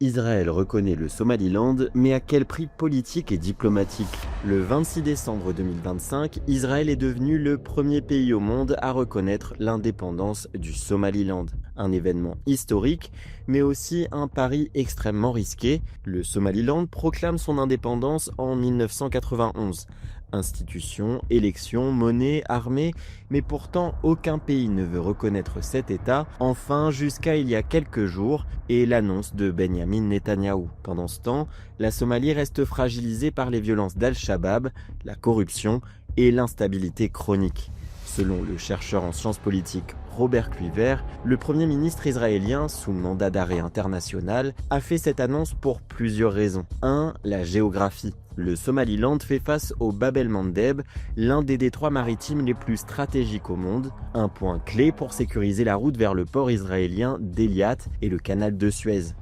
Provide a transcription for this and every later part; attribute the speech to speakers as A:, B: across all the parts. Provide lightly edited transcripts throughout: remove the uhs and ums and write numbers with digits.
A: Israël reconnaît le Somaliland, mais à quel prix politique et diplomatique? Le 26 décembre 2025, Israël est devenu le premier pays au monde à reconnaître l'indépendance du Somaliland. Un événement historique, mais aussi un pari extrêmement risqué. Le Somaliland proclame son indépendance en 1991. Institutions, élections, monnaie, armée, mais pourtant aucun pays ne veut reconnaître cet État, enfin jusqu'à il y a quelques jours et l'annonce de Benjamin Netanyahou. Pendant ce temps, la Somalie reste fragilisée par les violences d'Al-Shabaab, la corruption et l'instabilité chronique. Selon le chercheur en sciences politiques Robert Kluiver, le Premier ministre israélien, sous mandat d'arrêt international, a fait cette annonce pour plusieurs raisons. 1. La géographie. Le Somaliland fait face au Bab el-Mandeb, l'un des détroits maritimes les plus stratégiques au monde, un point clé pour sécuriser la route vers le port israélien d'Eliat et le canal de Suez.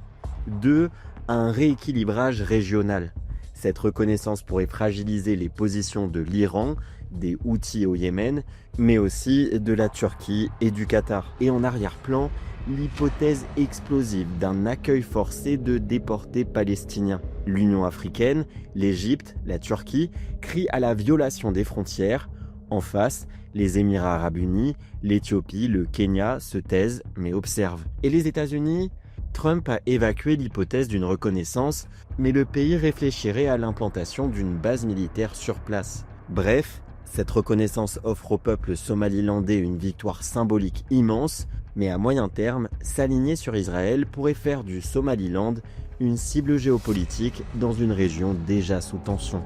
A: 2. Un rééquilibrage régional. Cette reconnaissance pourrait fragiliser les positions de l'Iran, des Houthis au Yémen, mais aussi de la Turquie et du Qatar. Et en arrière-plan, l'hypothèse explosive d'un accueil forcé de déportés palestiniens. L'Union africaine, l'Égypte, la Turquie crient à la violation des frontières. En face, les Émirats arabes unis, l'Éthiopie, le Kenya se taisent mais observent. Et les États-Unis? Trump a évacué l'hypothèse d'une reconnaissance, mais le pays réfléchirait à l'implantation d'une base militaire sur place. Bref, cette reconnaissance offre au peuple somalilandais une victoire symbolique immense, mais à moyen terme, s'aligner sur Israël pourrait faire du Somaliland une cible géopolitique dans une région déjà sous tension.